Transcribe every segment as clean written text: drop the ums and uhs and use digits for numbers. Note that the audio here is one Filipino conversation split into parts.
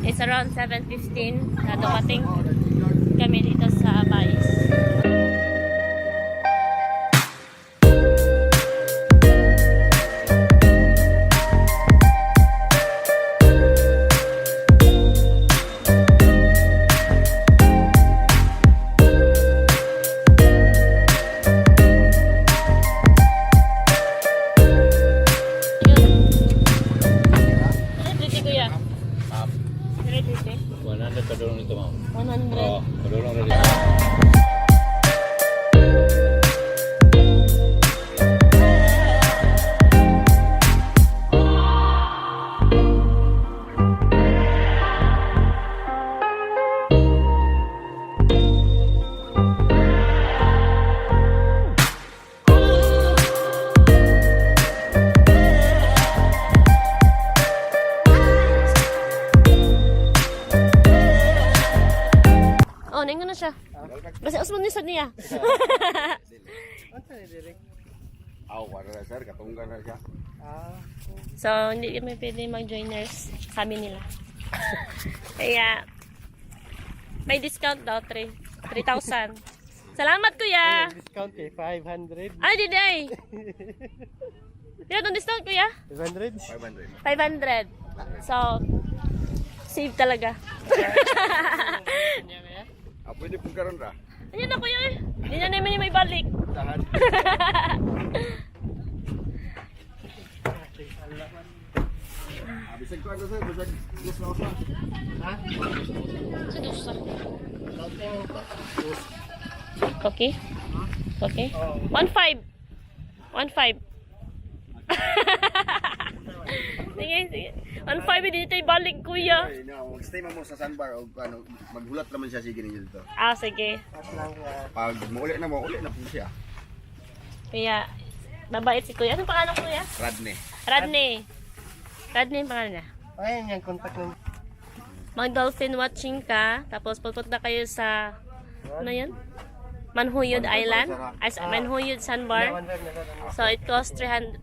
It's around 7:15 na dumating kami dito sa Bais. Kadulong nito, ma'am. 100. Oo, kadulong rin. Oh, nengon na siya. Basta Osmo ni sad niya. Aw, wala na sir, katunggan na siya. So, hindi kami pwede mag-joiners. Sabi nila. Kaya, may discount daw, 3,000. Salamat, kuya! Discount eh, 500. Ay, diday! Yan, ang discount, kuya? 500? 500. So, save talaga. Pwede pong karon ra. Ayan na, kuya eh. Hindi na namin may balik. Tahan. Bisag ko ano sir, bisag yes na usa. Ha? Sedusa. Okay? Okay? 1.5. 1.5. Sige, sige. 1.5 dito ibalik, kuya. Ay, no, stay mo sa sandbar o ano, maghulat naman siya sige ninyo dito. Ah, sige. Pag mauli na po siya. Kuya, mabait si kuya. Anong pangalan, kuya? Radne. Radney. Radney ang pangalan niya. Ayan yung contact ng... Mag-dolphin watching ka, tapos pupunta kayo sa, ano yan? Manjuyod Island. Ay, Manjuyod Sandbar. So, it costs 300,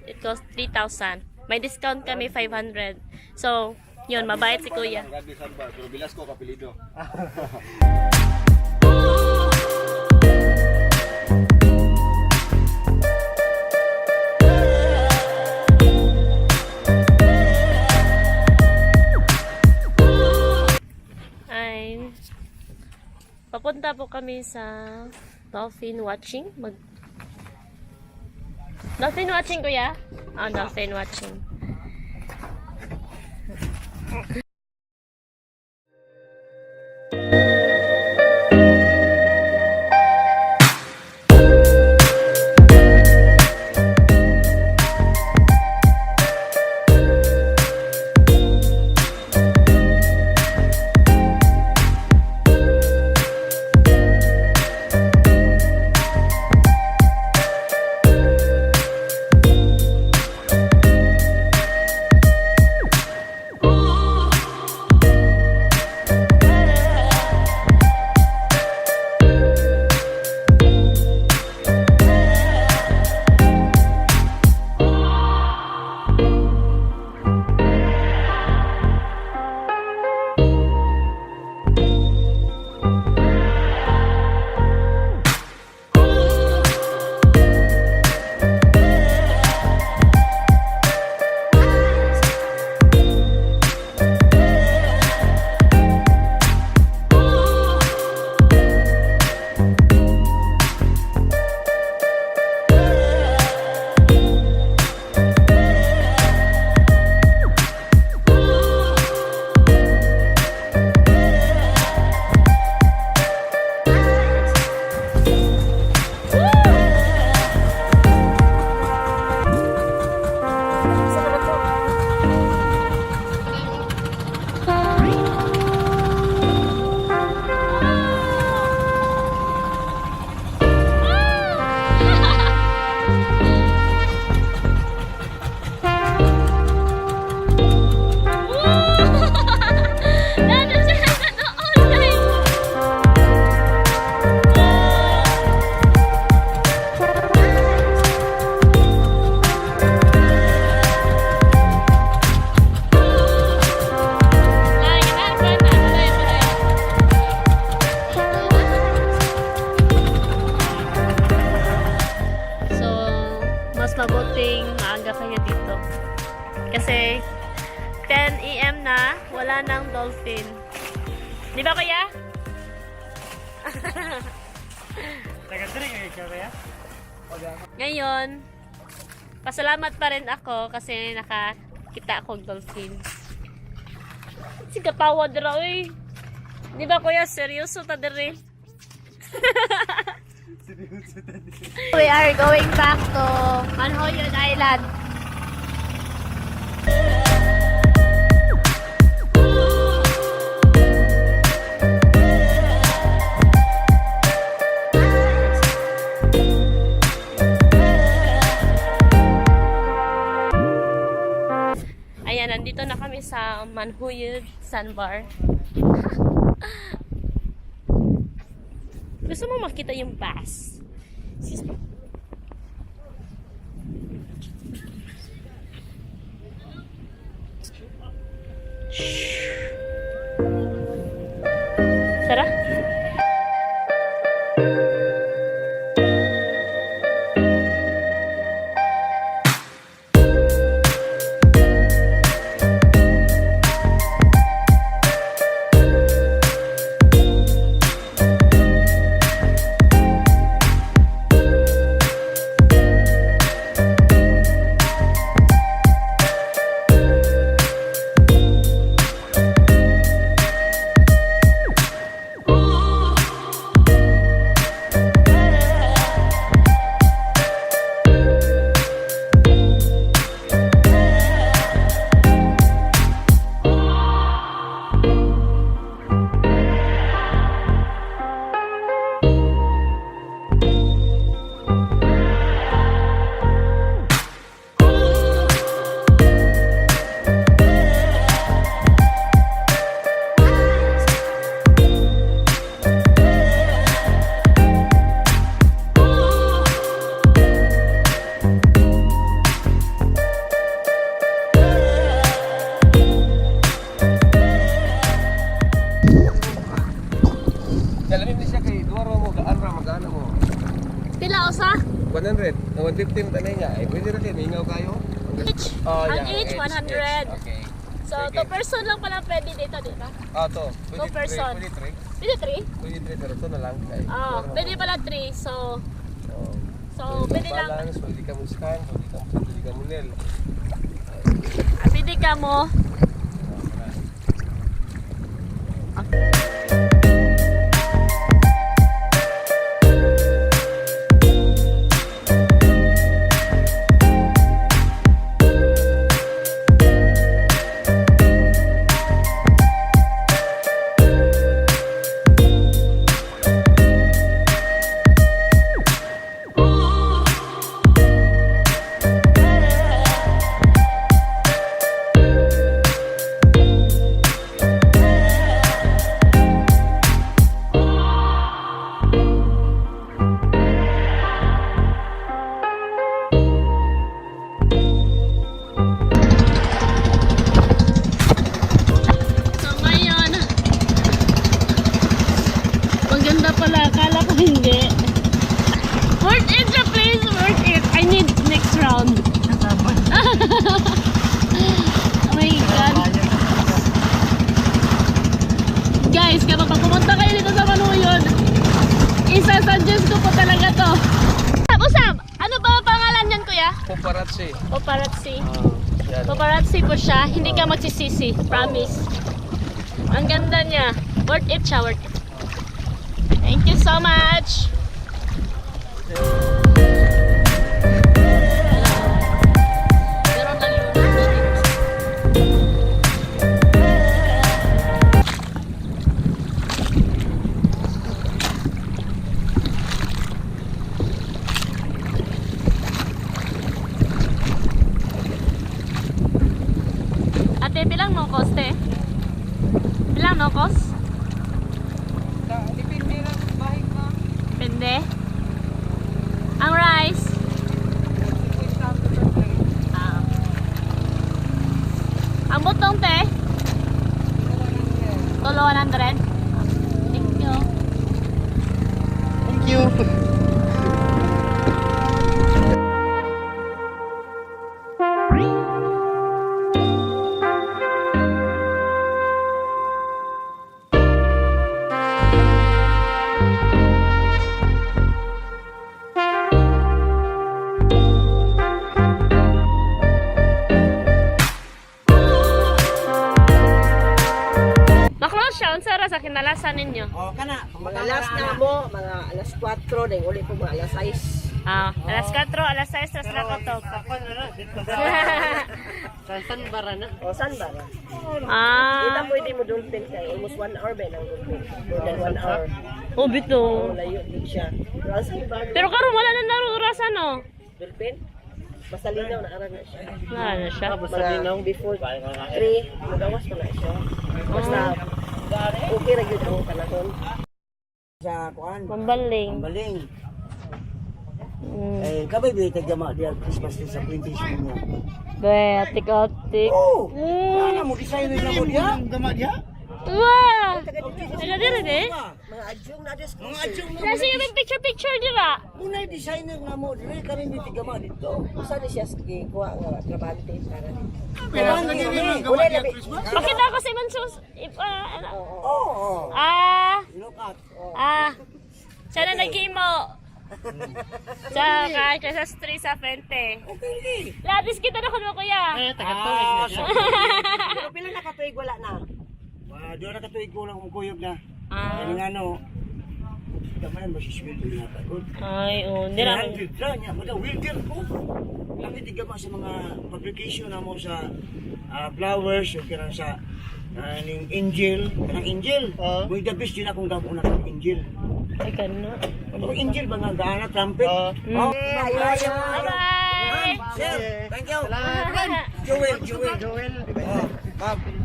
it costs 3,000. May discount kami 500. So, yun, mabait si kuya. Radne sandbar, pero bilas ko kapilido. Ay, papunta po kami sa dolphin watching. Dolphin watching, kuya? Ah, dolphin watching. wala nang dolphin. Di ba kuya? Ngayon, pasalamat pa rin ako kasi nakakita akong dolphin. Si katawad raw eh. Di ba kuya, seryoso ta dire? We are going back to Manjuyod Island. Ayan, nandito na kami sa Manjuyod Sandbar. Gusto mo makita yung bass? Sarah? Dalamin na siya kay Duwaro mo, gaanra, mag-ano mo. Pila usa? 100, 115 tanay nga. Ay, pwede rin kayo, mingaw kayo. Each? Oh, Ang yeah, each, 100. Okay. So, Sige. 2 person lang pala pwede dito, di ba? To. Two person. Pwede 3. Pwede 3? Pwede 3, pero ito na lang. Kay Oh, Duwaro pwede mo. pala 3. So, Oh. pwede lang. Balance, pwede ka mo scan, pwede ka mo nil. Pwede ka mo. So, ngayon, maganda pala. Akala ko hindi. Worth it the place. Worth it. I need next round. Oh my God. Guys, kapag pumunta kayo dito sa Manjuyod, isa-suggest ko po talaga to. Usap! Ano ba ang pangalan niyan, kuya? Paparazzi. Paparazzi. Yan. Paparazzi po siya. Hindi ka magsisisi. Promise. Ang ganda niya. Worth it siya. Worth it. Thank you so much. Meron lang yun. Ate, bilang no coste? Bilang no cost? Depende lang sa bahay mo. Pende. Ang rice. Ah. Ang butong te. Tolo 100. Thank you. Thank you. siya? Unsa ra sa kinalasan ninyo? Oh, kana. Mga alas na mo, mga alas 4, dahil uli po mga alas 6. Ah, alas 4, alas 6, tas nakatog. Ako na na. Dito sa Sanbara na. O, saan ba? Dito Ah, pwede mo Dolphin kay almost 1 hour ba ng Dolphin? More than 1 hour. oh bito. O, layo din siya. Pero saan ba? Pero karon wala na narurasan no. Dolphin? Basta linaw na aran na siya. Wala na siya. Mga before 3, magawas pa na siya. Basta, okay ra yun ang panahon. Sa kuan. Mambaling. Baling. Mm. Eh, kabay bi tagama dia Christmas tree sa plantation niya. Be, atik-atik. Oh. Mm. Ana mo design na mo dia. Gama dia. Wow! Ano din eh? Mga adyong na des. Mga adyong na. Kasi yung picture dira. Unay designer na mo dire kami di tigama dito. Saan siya kuha nga trabante para. Wala na. Pakita ko si Mansus. Ano? Oo. Ah, Look at. siya na nag-imo. Sa kahit sa street sa frente. Okay. Labis kita na kuno kuya. Taga-tuwing na siya. Pero pila na katuig wala na. Doon na katuig ko lang kuyog na. Ah. Ano nga no. Gamay mo si sweldo na pagod. Ay, oh, hindi na. 100 ra niya, mga wilder ko. Lami tigama sa mga publication na mo sa flowers, yung kira sa ning angel, kanang angel. Muy the best yun akong gamo na kang angel. Ay, kano. Ano angel ba nga gaana trumpet? Oh. Bye-bye! Sir, thank you. Ah. Joel.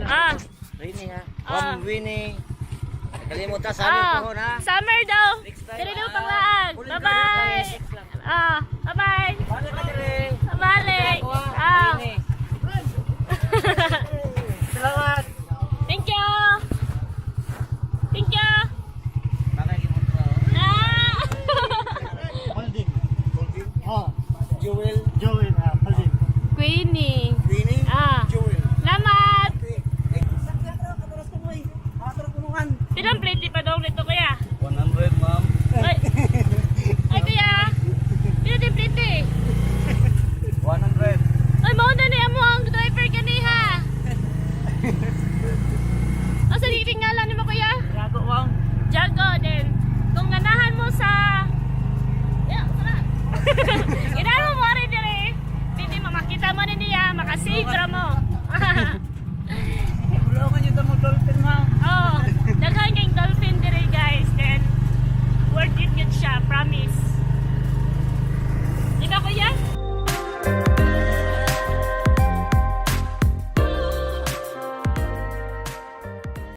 Ah. Rini ha. Ah. Winnie. Kalimutan sa amin po na. Summer daw. Dili daw panglaan. Bye-bye. Bye-bye. Balik. Salamat. Thank you. Thank you. Ah. Holding. Joel. Holding. Queenie. Winnie. Ah. Joel. Salamat. Pilang plate pa daw nito kuya? 100 ma'am. Ay. Ay kuya. Pilang plate? 100. Ay, mauna ni amo ang driver kaniha. Asa di tingalan ni mo kuya? Jago wang. Jago din. Kung ganahan mo sa... Yeah, sana.